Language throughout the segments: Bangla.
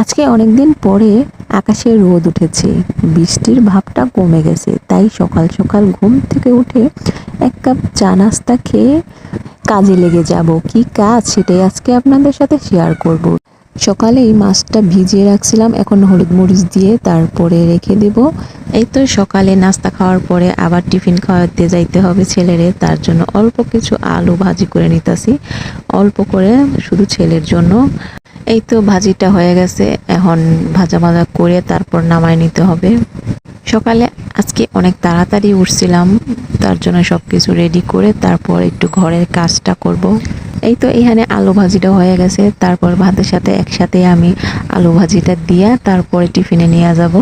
আজকে অনেকদিন পরে আকাশে রোদ উঠেছে, বৃষ্টির ভাবটা কমে গেছে। তাই সকাল সকাল ঘুম থেকে উঠে এক কাপ চা নাস্তা খেয়ে কাজে লেগে যাব। কি কাজ সেটাই আজকে আপনাদের সাথে শেয়ার করব। সকালেই মাছটা ভিজিয়ে রাখছিলাম, এখন হলুদ মরিচ দিয়ে তারপরে রেখে দেব। এই তো সকালে নাস্তা খাওয়ার পরে আবার টিফিন খাওয়াতে যাইতে হবে ছেলেরে, তার জন্য অল্প কিছু আলু ভাজি করে নিতেছি, অল্প করে শুধু ছেলের জন্য। এই তো ভাজিটা হয়ে গেছে, এখন ভাজা ভাজা করে তারপর নামায় নিতে হবে। সকালে আজকে অনেক তাড়াতাড়ি উঠছিলাম, তার জন্য সব কিছু রেডি করে তারপর একটু ঘরের কাজটা করব। এই তো এখানে আলু ভাজিটা হয়ে গেছে, তারপর ভাতের সাথে একসাথে আমি আলু ভাজিটা দিয়ে তারপরে টিফিনে নিয়ে যাব।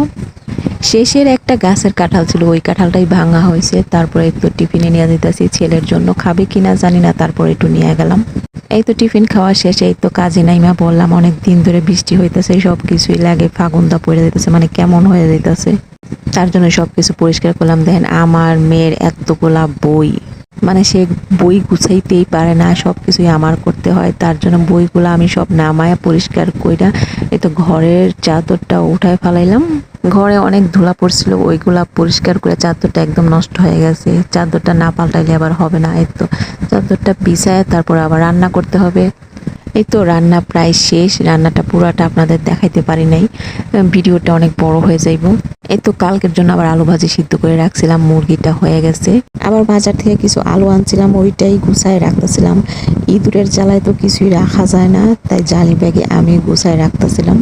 শেষের একটা গাছের কাঁঠাল ছিল, ওই কাঁঠালটাই ভাঙা হয়েছে। তারপরে একটু টিফিনে নিয়ে যেতেছি, ছেলের জন্য খাবে কিনা জানি না, তারপর একটু নিয়ে গেলাম। এই তো টিফিন খাওয়া শেষে এই তো কাজে নাইমা বললাম, অনেক দিন ধরে বৃষ্টি হইতেছে, সব কিছুই লাগে ফাগুনটা পড়ে যেতেছে, মানে কেমন হয়ে যেতেছে। তার জন্য সব কিছু পরিষ্কার করলাম। দেখেন আমার মেয়ের এতগুলা বই, মানে সে বই গুছাইতেই পারে না, সব কিছুই আমার করতে হয়। তার জন্য বইগুলো আমি সব নামায়া পরিষ্কার কইরা এই তো ঘরের চাদরটা উঠায় ফেলাইলাম। ঘরে অনেক ধুলা পড়ছিল, ওইগুলা পরিষ্কার করে চাদরটা একদম নষ্ট হয়ে গেছে। চাদরটা না পাল্টাইলে আবার হবে না। এই তো চাদরটা বিছায় তারপর আবার রান্না করতে হবে। এই তো রান্না প্রায় শেষ, রান্নাটা পুরাটা আপনাদের দেখাইতে পারি নাই, ভিডিওটা অনেক বড় হয়ে যাইব। এই তো কালকের জন্য আবার আলু ভাজি সিদ্ধ করে রাখছিলাম, মুরগিটা হয়ে গেছে। আবার বাজার থেকে কিছু আলু আনছিলাম, ওইটাই গুছায় রাখতেছিলাম। ইঁদুরের জ্বালায় তো কিছুই রাখা যায় না, তাই জালি ব্যাগে আমি গুছায় রাখতেছিলাম।